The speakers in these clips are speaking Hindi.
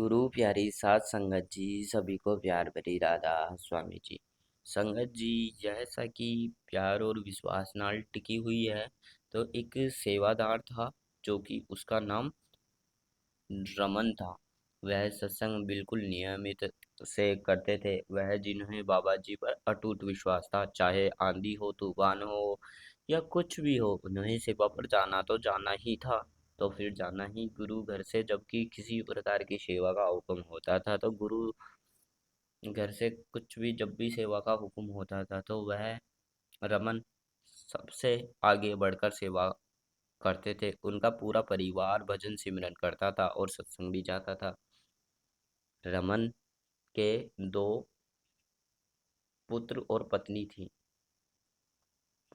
गुरु प्यारी साध संगत जी सभी को प्यार भरी राधा स्वामी जी। संगत जी, जैसा कि प्यार और विश्वास नाल टिकी हुई है, तो एक सेवादार था जो कि उसका नाम रमन था। वह सत्संग बिल्कुल नियमित से करते थे। वह जिन्हें बाबा जी पर अटूट विश्वास था, चाहे आंधी हो, तूफान हो या कुछ भी हो, उन्हें सेवा पर जाना तो जाना ही था। तो फिर जाना ही गुरु घर से जबकि किसी प्रकार की सेवा का हुक्म होता था, तो गुरु घर से कुछ भी जब भी सेवा का हुक्म होता था तो वह रमन सबसे आगे बढ़कर सेवा करते थे। उनका पूरा परिवार भजन सिमरन करता था और सत्संग भी जाता था। रमन के दो पुत्र और पत्नी थी।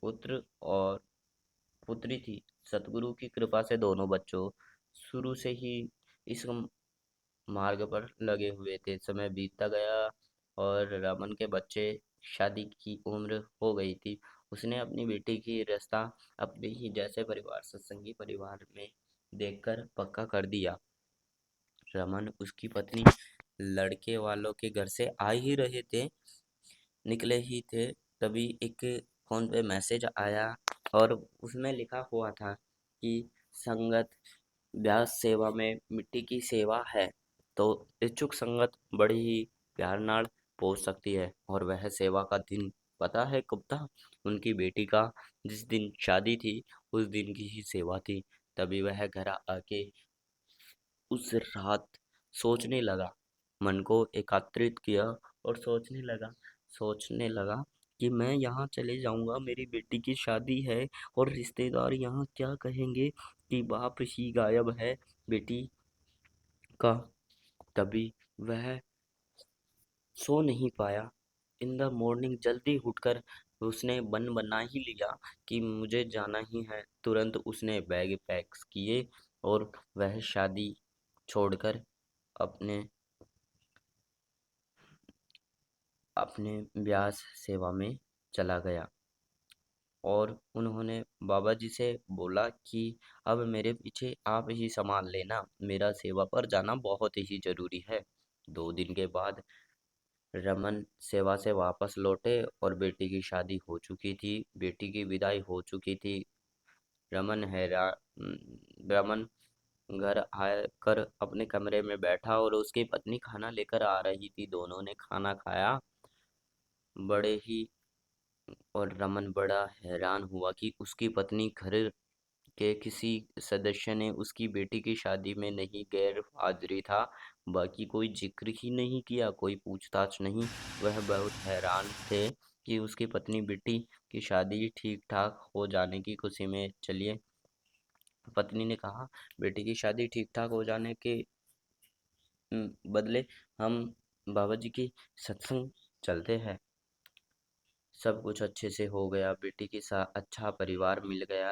पुत्र और पुत्री थी। सतगुरु की कृपा से दोनों बच्चों शुरू से ही इस मार्ग पर लगे हुए थे। समय बीतता गया और रमन के बच्चे शादी की उम्र हो गई थी। उसने अपनी बेटी की रिश्ता अपने ही जैसे परिवार, सत्संगी परिवार में देखकर पक्का कर दिया। रमन उसकी पत्नी लड़के वालों के घर से आ ही रहे थे, निकले ही थे, तभी एक फोन पे मैसेज आया और उसमें लिखा हुआ था कि संगत व्यास सेवा में मिट्टी की सेवा है, तो इच्छुक संगत बड़ी ही प्यार नाल पहुंच सकती है। और वह सेवा का दिन पता है कब था? उनकी बेटी का जिस दिन शादी थी उस दिन की ही सेवा थी। तभी वह घर आके उस रात सोचने लगा, मन को एकाग्रित किया और सोचने लगा कि मैं यहाँ चले जाऊंगा, मेरी बेटी की शादी है और रिश्तेदार यहाँ क्या कहेंगे कि बाप ही गायब है बेटी का। तभी वह सो नहीं पाया। इन द मॉर्निंग जल्दी उठकर उसने मन बना ही लिया कि मुझे जाना ही है। तुरंत उसने बैग पैक किए और वह शादी छोड़कर अपने अपने व्यास सेवा में चला गया। और उन्होंने बाबा जी से बोला कि अब मेरे पीछे आप ही संभाल लेना, मेरा सेवा पर जाना बहुत ही जरूरी है। 2 दिन के बाद रमन सेवा से वापस लौटे और बेटी की शादी हो चुकी थी, बेटी की विदाई हो चुकी थी। रमन रमन घर आकर अपने कमरे में बैठा और उसकी पत्नी खाना लेकर आ रही थी। दोनों ने खाना खाया बड़े ही, और रमन बड़ा हैरान हुआ कि उसकी पत्नी घर के किसी सदस्य ने उसकी बेटी की शादी में नहीं गैर हाजिरी था। बाकी कोई जिक्र ही नहीं किया, कोई पूछताछ नहीं। वह बहुत हैरान थे कि उसकी पत्नी बेटी की शादी ठीक ठाक हो जाने की खुशी में चलिए। पत्नी ने कहा, बेटी की शादी ठीक ठाक हो जाने के बदले हम बाबा जी की सत्संग चलते हैं। सब कुछ अच्छे से हो गया, बेटी के साथ अच्छा परिवार मिल गया।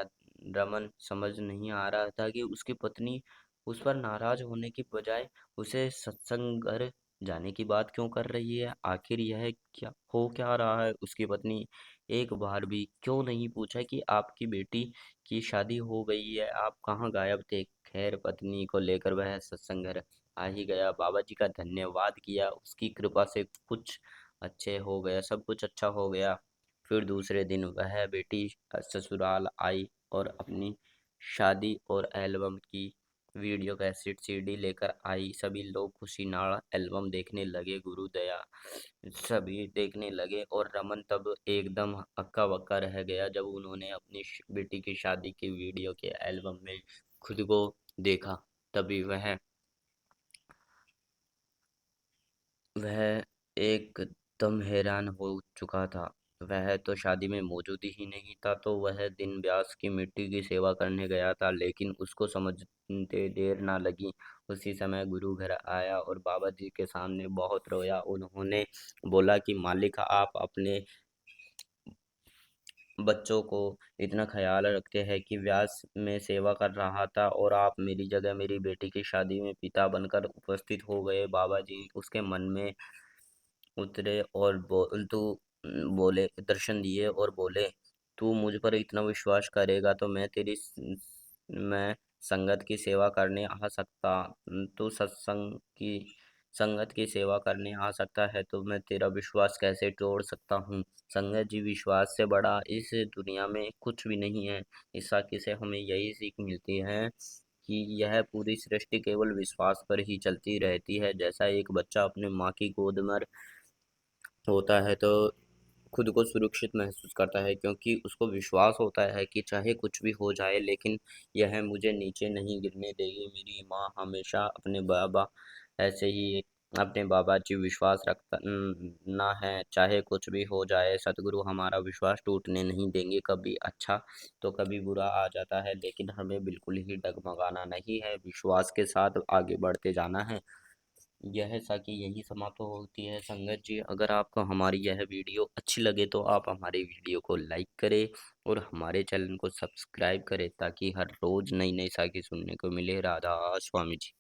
रमन समझ नहीं आ रहा था कि उसकी पत्नी उस पर नाराज होने की बजाय उसे सत्संग घर जाने की बात क्यों कर रही है। आखिर यह क्या रहा है? उसकी पत्नी एक बार भी क्यों नहीं पूछा कि आपकी बेटी की शादी हो गई है, आप कहाँ गायब थे? खैर, पत्नी को लेकर वह सत्संग घर आ ही गया। बाबा जी का धन्यवाद किया, उसकी कृपा से कुछ अच्छे हो गया, सब कुछ अच्छा हो गया। फिर दूसरे दिन वह बेटी ससुराल आई और अपनी शादी और एल्बम की वीडियो कैसेट सीडी लेकर आई। सभी लोग खुशी नाल एल्बम देखने लगे, गुरुदया सभी देखने लगे। और रमन तब एकदम हक्का बक्का रह गया जब उन्होंने अपनी बेटी की शादी की वीडियो के एल्बम में खुद को देखा। तभी वह एकदम हैरान हो चुका था। वह तो शादी में मौजूद ही नहीं था, तो वह दिन व्यास की मिट्टी की सेवा करने गया था, लेकिन उसको समझते देर ना लगी। उसी समय गुरु घर आया और बाबा जी के सामने बहुत रोया। उन्होंने बोला कि मालिक, आप अपने बच्चों को इतना ख्याल रखते हैं कि व्यास में सेवा कर रहा था और आप मेरी जगह मेरी बेटी की शादी में पिता बनकर उपस्थित हो गए। बाबा जी उसके मन में उतरे और बोले, दर्शन दिए और बोले, तू मुझ पर इतना विश्वास करेगा तो मैं संगत की सेवा करने आ सकता, तू सत्संग की संगत की सेवा करने आ सकता है तो मैं तेरा विश्वास कैसे तोड़ सकता हूँ। संगत जी, विश्वास से बड़ा इस दुनिया में कुछ भी नहीं है। इस वाक्य से हमें यही सीख मिलती है कि यह पूरी सृष्टि केवल विश्वास पर ही चलती रहती है। जैसा एक बच्चा अपने माँ की गोद में होता है तो खुद को सुरक्षित महसूस करता है, क्योंकि उसको विश्वास होता है कि चाहे कुछ भी हो जाए लेकिन यह मुझे नीचे नहीं गिरने देगी। मेरी माँ हमेशा अपने बाबा ऐसे ही अपने बाबा जी विश्वास रखता ना है, चाहे कुछ भी हो जाए सतगुरु हमारा विश्वास टूटने नहीं देंगे। कभी अच्छा तो कभी बुरा आ जाता है, लेकिन हमें बिल्कुल ही डगमगाना नहीं है, विश्वास के साथ आगे बढ़ते जाना है। यह साकी यही समाप्त होती है संगत जी। अगर आपको हमारी यह वीडियो अच्छी लगे तो आप हमारी वीडियो को लाइक करें और हमारे चैनल को सब्सक्राइब करें, ताकि हर रोज नई नई साकी सुनने को मिले। राधा स्वामी जी।